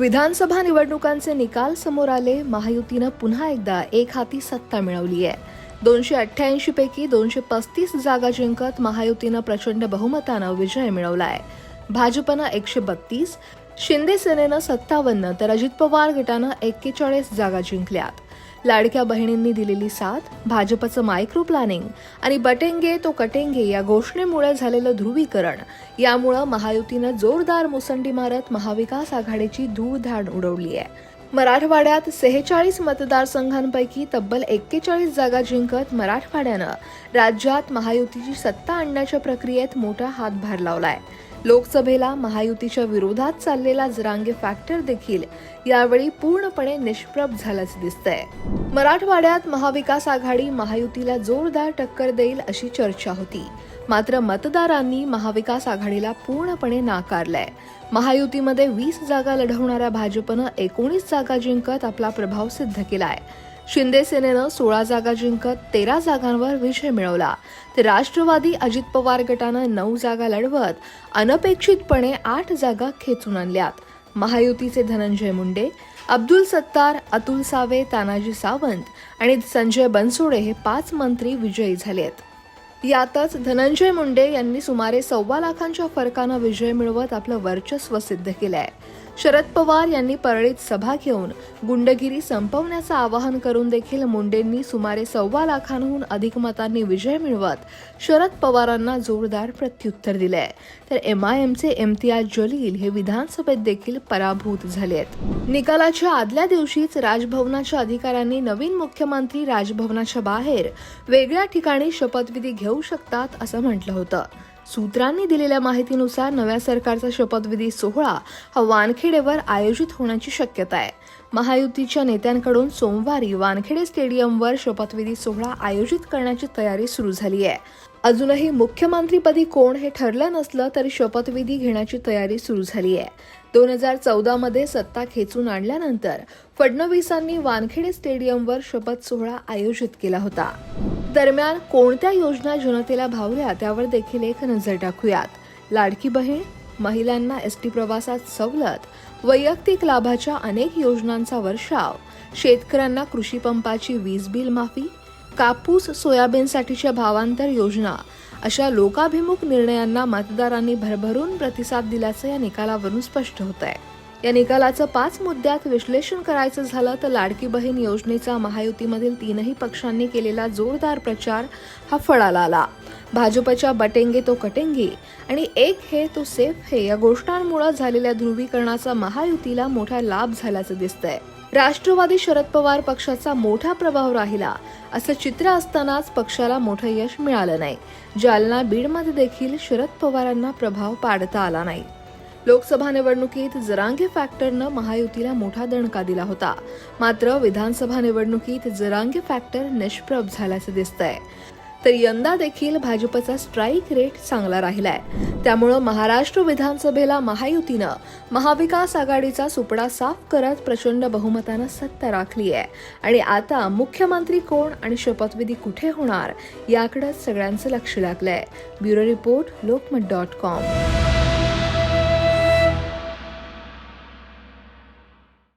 विधानसभा निवडणुकांचे निकाल समोर आले. महायुतीनं पुन्हा एकदा एक हाती सत्ता मिळवली आहे. 288 पैकी 235 जागा जिंकत महायुतीनं प्रचंड बहुमतानं विजय मिळवलाय. भाजपनं 132, शिंदे सेनेनं 57 तर अजित पवार गटानं 41 जागा जिंकल्यात. लाडक्या बहिणींनी दिलेली साथ, भाजपचं मायक्रो प्लॅनिंग आणि बटेंगे तो कटेंगे या घोषणेमुळे झालेलं ध्रुवीकरण यामुळे महायुतीनं जोरदार मुसंडी मारत महाविकास आघाडीची धूळधाड उडवली आहे. मराठवाड्यात 46 मतदारसंघांपैकी तब्बल 41 जागा जिंकत मराठवाड्यानं राज्यात महायुतीची सत्ता आणण्याच्या प्रक्रियेत मोठा हातभार लावलाय. लोकसभेला महायुतीच्या विरोधात चाललेला जरांगे फॅक्टर देखील यावेळी पूर्णपणे निष्प्रभ झाल्याचं दिसतंय. मराठवाड्यात महाविकास आघाडी महायुतीला जोरदार टक्कर देईल अशी चर्चा होती. मात्र मतदारांनी महाविकास आघाडीला पूर्णपणे नाकारलंय. महायुतीमध्ये 20 जागा लढवणाऱ्या भाजपनं 19 जागा जिंकत आपला प्रभाव सिद्ध केलाय. शिंदे सेनेनं 16 जागा जिंकत 13 जागांवर विजय मिळवला. तर राष्ट्रवादी अजित पवार गटानं 9 जागा लढवत अनपेक्षितपणे 8 जागा खेचून आणल्यात. महायुतीचे धनंजय मुंडे, अब्दुल सत्तार, अतुल सावे, तानाजी सावंत आणि संजय बनसोडे हे 5 मंत्री विजयी झालेत. यातच धनंजय मुंडे यांनी सुमारे 1.25 लाखांच्या फरकानं विजय मिळवत आपलं वर्चस्व सिद्ध केलंय. शरद पवार यांनी परळीत सभा घेऊन गुंडगिरी संपवण्याचं आवाहन करून देखील मुंडेंनी सुमारे 1.25 लाखांहून अधिक मतांनी विजय मिळवत शरद पवारांना जोरदार प्रत्युत्तर दिलंय. तर MIMचे इम्तियाज जलील हे विधानसभेत देखील पराभूत झालेत. निकालाच्या आदल्या दिवशीच राजभवनाच्या अधिकाऱ्यांनी नवीन मुख्यमंत्री राजभवनाच्या बाहेर वेगळ्या ठिकाणी शपथविधी घेऊ शकतात असं म्हटलं होतं. सूत्रांनी दिलेल्या माहितीनुसार नव्या सरकारचा शपथविधी सोहळा हा वानखेडेवर आयोजित होण्याची शक्यता आहे. महायुतीच्या नेत्यांकडून सोमवारी वानखेडे स्टेडियमवर शपथविधी सोहळा आयोजित करण्याची तयारी सुरू झाली आहे. अजूनही मुख्यमंत्रीपदी कोण हे ठरलं नसलं तरी शपथविधी घेण्याची तयारी सुरू झाली आहे. 2014 मध्ये सत्ता खेचून आणल्यानंतर फडणवीसांनी वानखेडे स्टेडियमवर शपथ सोहळा आयोजित केला होता. दरम्यान कोणत्या योजना जनतेला भावल्या त्यावर देखील एक नजर टाकूयात. लाडकी बहीण, महिलांना एसटी प्रवासात सवलत, वैयक्तिक लाभाच्या अनेक योजनांचा वर्षाव, शेतकऱ्यांना कृषी पंपाची वीज बिल माफी, कापूस सोयाबीनसाठीच्या भावांतर योजना अशा लोकाभिमुख निर्णयांना मतदारांनी भरभरून प्रतिसाद दिल्याचं या निकालावरून स्पष्ट होत आहे. या निकालाचं 5 मुद्द्यात विश्लेषण करायचं झालं तर लाडकी बहीण योजनेचा महायुतीमधील 3ही पक्षांनी केलेला जोरदार प्रचार हा फळाला आला. भाजपच्या बटेंगे तो कटेंगे आणि एक है तो सेफ है या घोषणांमुळे झालेल्या ध्रुवीकरणाचा महायुतीला मोठा लाभ झाल्याचं दिसतंय. राष्ट्रवादी शरद पवार पक्षाचा मोठा प्रभाव राहिला असं चित्र असतानाच पक्षाला मोठं यश मिळालं नाही. जालना, बीडमध्ये देखील शरद पवारांना प्रभाव पाडता आला नाही. लोकसभा निवडणुकीत जरांगे फॅक्टरनं महायुतीला मोठा दणका दिला होता. मात्र विधानसभा निवडणुकीत जरांगे फॅक्टर निष्प्रभ झाल्याचं दिसतंय. तर यंदा देखील भाजपचा स्ट्राईक रेट चांगला राहिलाय. त्यामुळं महाराष्ट्र विधानसभेला महायुतीनं महाविकास आघाडीचा सुपडा साफ करत प्रचंड बहुमतानं सत्ता राखली आहे. आणि आता मुख्यमंत्री कोण आणि शपथविधी कुठे होणार याकडे सगळ्यांचं लक्ष लागलंय. Bureau report, लोकमत.com.